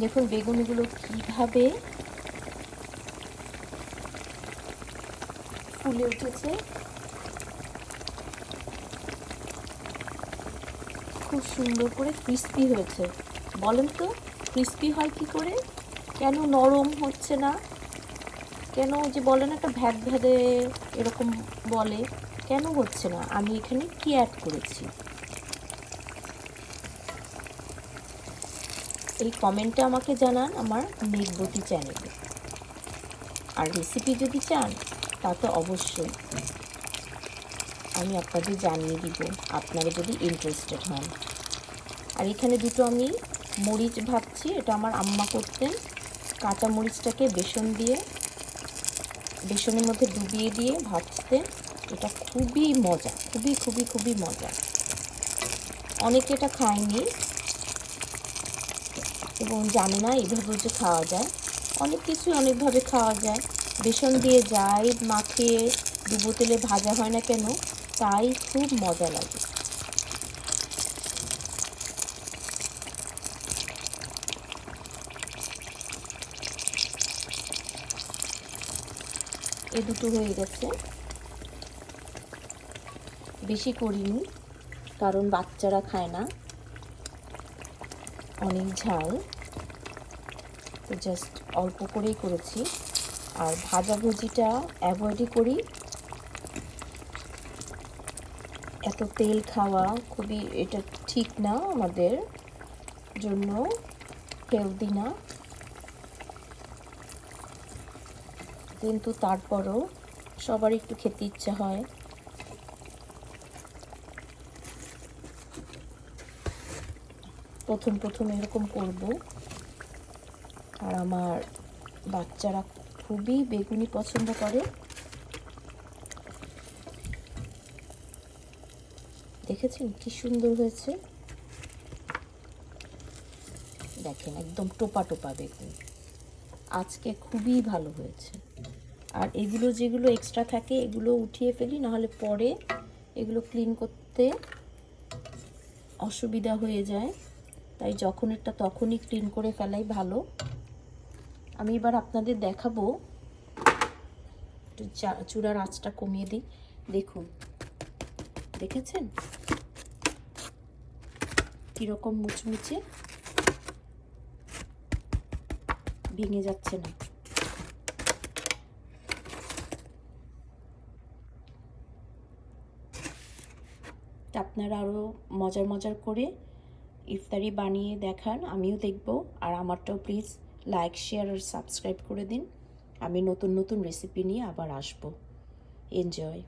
দেখুন বেগুনগুলো কিভাবে ফুলে উঠেছে, খুব সুন্দর করে ক্রিস্পি হয়েছে। বলেন তো ক্রিস্পি হয় কি করে? কেন নরম হচ্ছে না? কেন যে বলেন একটা ভ্যাদ ভ্যাদে এরকম বলে, কেন হচ্ছে না? আমি এখানে কি অ্যাড করেছি এই কমেন্টে আমাকে জানান আমার মেঘবতী চ্যানেলে। আর রেসিপি যদি চান তা তো অবশ্যই আমি আপনাদের জানিয়ে দিব, আপনারা যদি ইন্টারেস্টেড হন। আর এখানে দুটো আমি মরিচ ভাবছি, এটা আমার আম্মা করতেন। কাঁচা মরিচটাকে বেসনের মধ্যে ডুবিয়ে দিয়ে ভাজতেন। এটা খুবই মজা, খুবই খুবই খুবই মজা। অনেকে এটা খায়নি এবং জানে না এইভাবেও যে খাওয়া যায়। অনেক কিছুই অনেকভাবে খাওয়া যায়। বেসন দিয়ে যাই মাখিয়ে ডুবো তেলে ভাজা হয় না কেন, তাই খুব মজা লাগে। এ দুটো হয়ে গেছে, বেশি করিনি কারণ বাচ্চারা খায় না, অনেক ঝাল, তো জাস্ট অল্প করেই করেছি। আর ভাজাভুজিটা অ্যাভয়েডই করি, এত তেল খাওয়া খুবই এটা ঠিক না, আমাদের জন্য হেলদি না। কিন্তু তারপরও সবার একটু খেতে ইচ্ছা হয়। প্রথম প্রথম এরকম করব। আর আমার বাচ্চারা খুবই বেগুনি পছন্দ করে। দেখেছেন কি সুন্দর হয়েছে? দেখেন একদম টোপা টোপা বেগুন, আজকে খুবই ভালো হয়েছে। আর এগুলো যেগুলো এক্সট্রা থাকে এগুলো উঠিয়ে ফেলি, নাহলে পরে এগুলো ক্লিন করতে অসুবিধা হয়ে যায়, তাই যখন এটা তখনই ক্লিন করে ফেলাই ভালো। আমি এবার আপনাদের দেখাবো, একটু চুলার আঁচটা কমিয়ে দিই। দেখুন, দেখেছেন কীরকম মুচমুচে, ভেঙে যাচ্ছে না। আপনারা আরও মজার মজার করে ইফতারি বানিয়ে দেখান, আমিও দেখব। আর আমারটাও প্লিজ লাইক, শেয়ার আর সাবস্ক্রাইব করে দিন। আমি নতুন নতুন রেসিপি নিয়ে আবার আসবো। এনজয়।